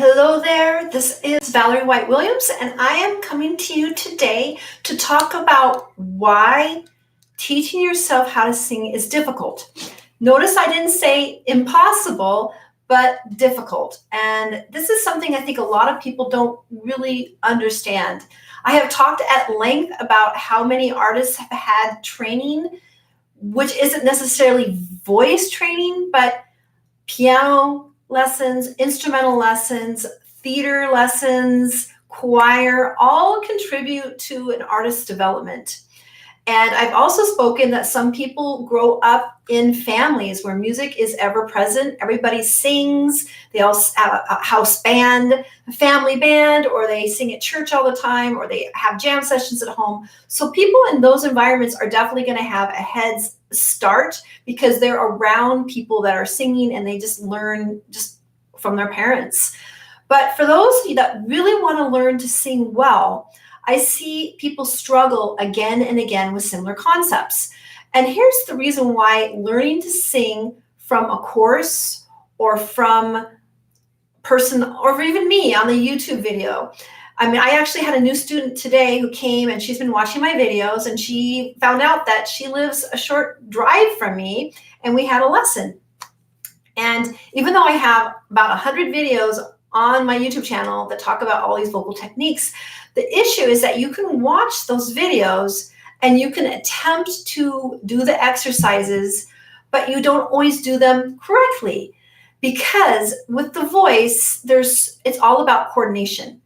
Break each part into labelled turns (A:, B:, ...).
A: Hello there, this is Valerie White Williams, and I am coming to you today to talk about why teaching yourself how to sing is difficult. Notice I didn't say impossible, but difficult. And this is something I think a lot of people don't really understand. I have talked at length about how many artists have had training, which isn't necessarily voice training, but piano lessons, instrumental lessons, theater lessons, choir, all contribute to an artist's development. And I've also spoken that some people grow up in families where music is ever present. Everybody sings. They all have a house band, a family band, or they sing at church all the time, or they have jam sessions at home. So people in those environments are definitely going to have a head start because they're around people that are singing and they just learn just from their parents. But for those of you that really want to learn to sing well, I see people struggle again and again with similar concepts. And here's the reason why learning to sing from a course or from person or even me on the YouTube video. I mean, I actually had a new student today who came and she's been watching my videos and she found out that she lives a short drive from me and we had a lesson. And even though I have about 100 videos on my YouTube channel that talk about all these vocal techniques, the issue is that you can watch those videos and you can attempt to do the exercises, but you don't always do them correctly. Because with the voice, it's all about coordination.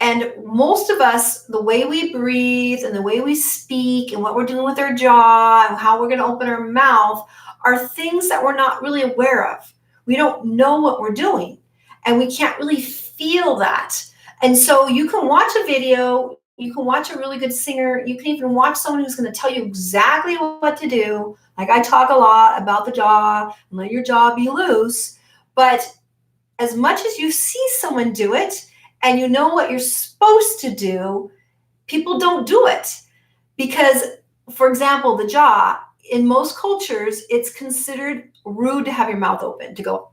A: And most of us, the way we breathe and the way we speak and what we're doing with our jaw and how we're going to open our mouth are things that we're not really aware of. We don't know what we're doing and we can't really feel that. And so you can watch a video, you can watch a really good singer, you can even watch someone who's going to tell you exactly what to do. Like I talk a lot about the jaw and let your jaw be loose. But as much as you see someone do it and you know what you're supposed to do, people don't do it. Because, for example, the jaw, in most cultures, it's considered rude to have your mouth open, to go,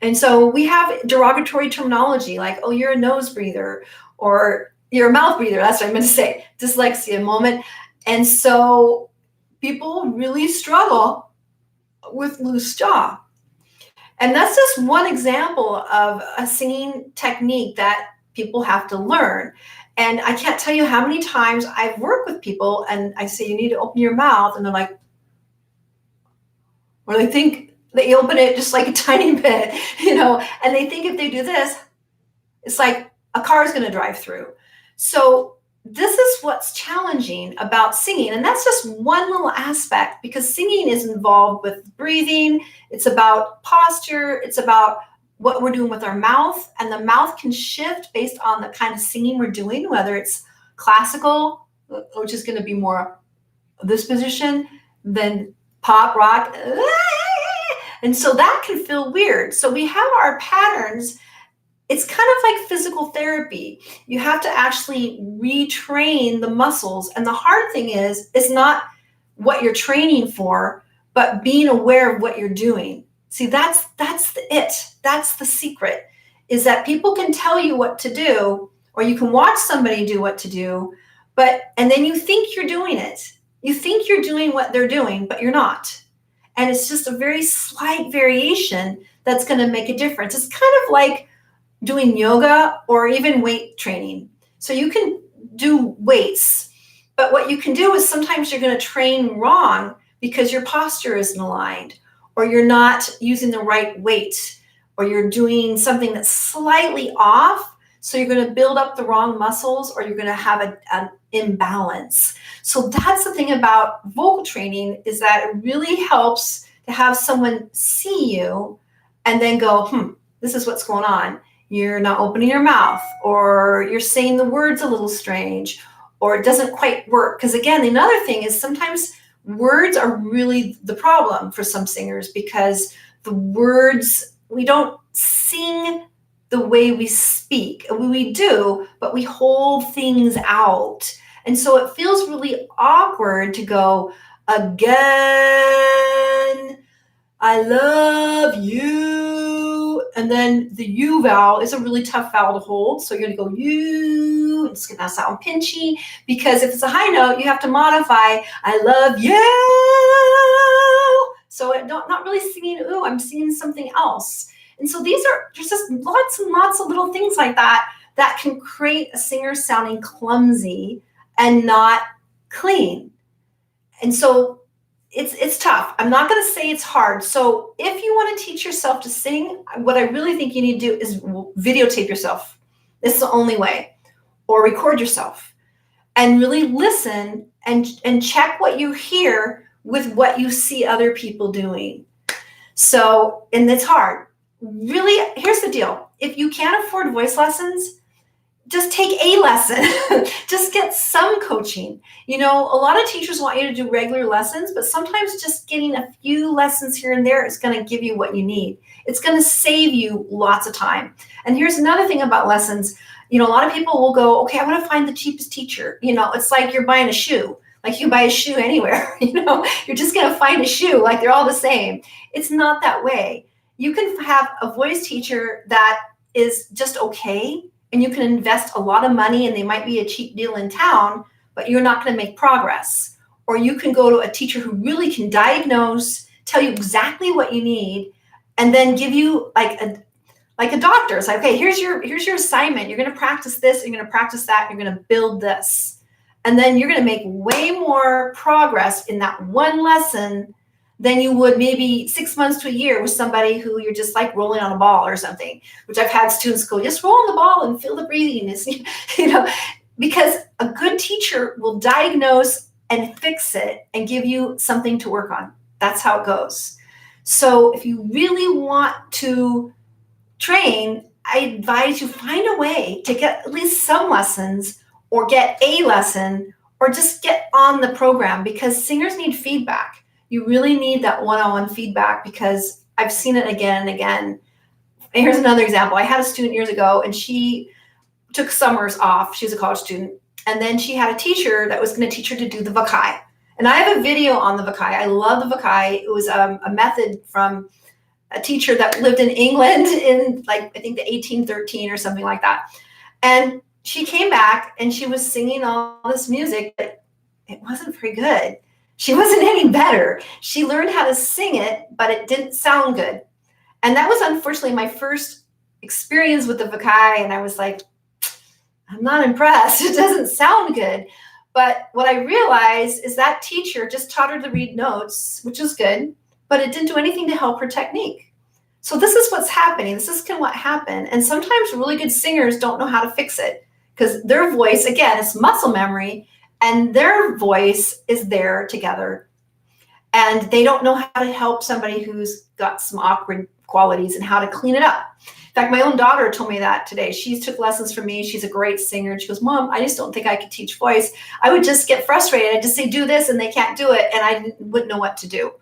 A: And so we have derogatory terminology like, oh, you're a nose breather or you're a mouth breather. That's what I meant to say. Dyslexia moment. And so people really struggle with loose jaw. And that's just one example of a singing technique that people have to learn. And I can't tell you how many times I've worked with people and I say, you need to open your mouth. And they're like, or they think they open it just like a tiny bit, and they think if they do this, it's like a car is going to drive through. So this is what's challenging about singing. And that's just one little aspect because singing is involved with breathing. It's about posture. It's about what we're doing with our mouth. And the mouth can shift based on the kind of singing we're doing, whether it's classical, which is going to be more this position, than pop, rock. And so that can feel weird. So we have our patterns. It's kind of like physical therapy. You have to actually retrain the muscles. And the hard thing is, it's not what you're training for, but being aware of what you're doing. See, that's the secret, is that people can tell you what to do, or you can watch somebody do what to do, and then you think you're doing it. You think you're doing what they're doing, but you're not. And it's just a very slight variation that's going to make a difference. It's kind of like doing yoga or even weight training. So you can do weights, but what you can do is sometimes you're going to train wrong because your posture isn't aligned, or you're not using the right weight, or you're doing something that's slightly off. So you're going to build up the wrong muscles, or you're going to have an imbalance. So that's the thing about vocal training, is that it really helps to have someone see you and then go, this is what's going on. You're not opening your mouth, or you're saying the words a little strange, or it doesn't quite work. Because again, another thing is sometimes words are really the problem for some singers, because the words, we don't sing the way we speak. We do, but we hold things out. And so it feels really awkward to go, again, I love you. And then the U vowel is a really tough vowel to hold. So you're going to go U. It's going to sound pinchy because if it's a high note, you have to modify, I love you. So not really singing ooh, I'm singing something else. And so there's just lots and lots of little things like that that can create a singer sounding clumsy and not clean. And so it's tough. I'm not going to say it's hard. So if you want to teach yourself to sing, what I really think you need to do is videotape yourself. This is the only way. Or record yourself and really listen and check what you hear with what you see other people doing. So, and it's hard. Really, here's the deal. If you can't afford voice lessons, just take a lesson. Just get some coaching. You know, a lot of teachers want you to do regular lessons, but sometimes just getting a few lessons here and there is going to give you what you need. It's going to save you lots of time. And here's another thing about lessons. You know, a lot of people will go, okay, I want to find the cheapest teacher. You know, it's like you're buying a shoe. Like you buy a shoe anywhere, you know, you're just going to find a shoe, like they're all the same. It's not that way. You can have a voice teacher that is just okay, and you can invest a lot of money and they might be a cheap deal in town, but you're not going to make progress. Or you can go to a teacher who really can diagnose, tell you exactly what you need, and then give you like a doctor. It's like, okay, here's your assignment. You're going to practice this, you're going to practice that, you're going to build this. And then you're going to make way more progress in that one lesson than you would maybe 6 months to a year with somebody who you're just like rolling on a ball or something, which I've had students go, just roll on the ball and feel the breathing, you know, because a good teacher will diagnose and fix it and give you something to work on. That's how it goes. So if you really want to train, I advise you find a way to get at least some lessons or get a lesson or just get on the program, because singers need feedback. You really need that one-on-one feedback, because I've seen it again and again. And here's another example. I had a student years ago and she took summers off. She was a college student. And then she had a teacher that was going to teach her to do the Vocal. And I have a video on the Vocal. I love the Vocal. It was a method from a teacher that lived in England in like, I think the 1813 or something like that. And she came back and she was singing all this music, but it wasn't very good. She wasn't any better. She learned how to sing it, but it didn't sound good. And that was unfortunately my first experience with the Vocal. And I was like, I'm not impressed. It doesn't sound good. But what I realized is that teacher just taught her to read notes, which is good, but it didn't do anything to help her technique. So this is what's happening. This is what happened. And sometimes really good singers don't know how to fix it, because their voice, again, is muscle memory, and their voice is there together. And they don't know how to help somebody who's got some awkward qualities and how to clean it up. In fact, my own daughter told me that today. She took lessons from me. She's a great singer. And she goes, Mom, I just don't think I could teach voice. I would just get frustrated. I'd just say, do this, and they can't do it. And I wouldn't know what to do.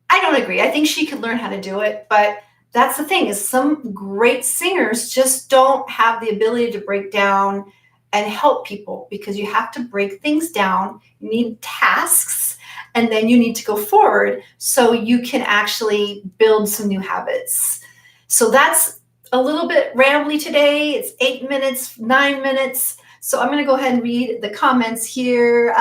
A: I don't agree. I think she could learn how to do it, but that's the thing, is some great singers just don't have the ability to break down and help people, because you have to break things down. You need tasks, and then you need to go forward so you can actually build some new habits. So that's a little bit rambly today. It's 8 minutes, 9 minutes. So I'm going to go ahead and read the comments here.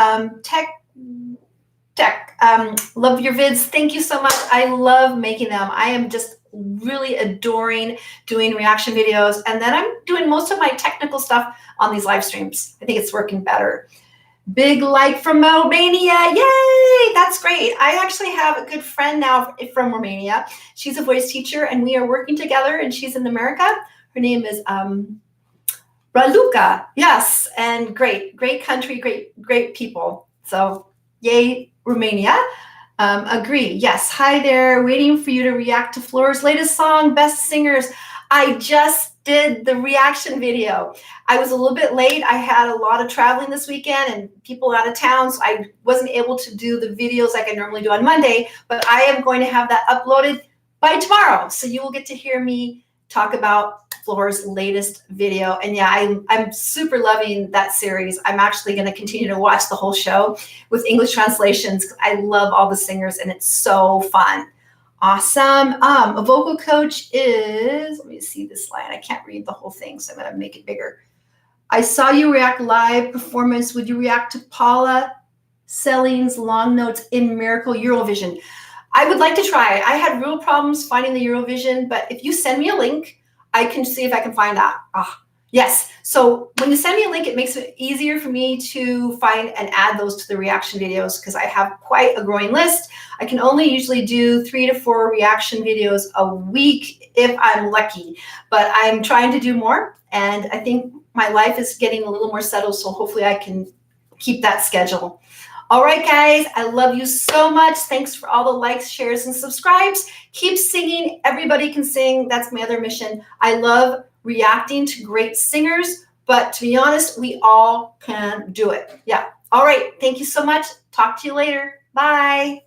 A: Love your vids. Thank you so much. I love making them. I am just really adoring doing reaction videos. And then I'm doing most of my technical stuff on these live streams. I think it's working better. Big like from Romania. Yay! That's great. I actually have a good friend now from Romania. She's a voice teacher and we are working together, and she's in America. Her name is Raluca. Yes. And great country, great people. So yay, Romania. Agree. Yes. Hi there. Waiting for you to react to Flora's latest song, Best Singers. I just did the reaction video. I was a little bit late. I had a lot of traveling this weekend and people out of town, so I wasn't able to do the videos like I normally do on Monday, but I am going to have that uploaded by tomorrow. So you will get to hear me talk about Flora's latest video. And yeah, I'm super loving that series. I'm actually going to continue to watch the whole show with English translations. I love all the singers and it's so fun. Awesome. A vocal coach is, let me see this line. I can't read the whole thing, so I'm going to make it bigger. I saw you react live performance. Would you react to Paula Selling's long notes in Miracle Eurovision? I would like to try. I had real problems finding the Eurovision, but if you send me a link, I can see if I can find that. Yes. So when you send me a link, it makes it easier for me to find and add those to the reaction videos because I have quite a growing list. I can only usually do 3 to 4 reaction videos a week if I'm lucky, but I'm trying to do more. And I think my life is getting a little more settled, so hopefully I can keep that schedule. All right, guys, I love you so much. Thanks for all the likes, shares, and subscribes. Keep singing. Everybody can sing. That's my other mission. I love reacting to great singers, but to be honest, we all can do it. Yeah. All right. Thank you so much. Talk to you later. Bye.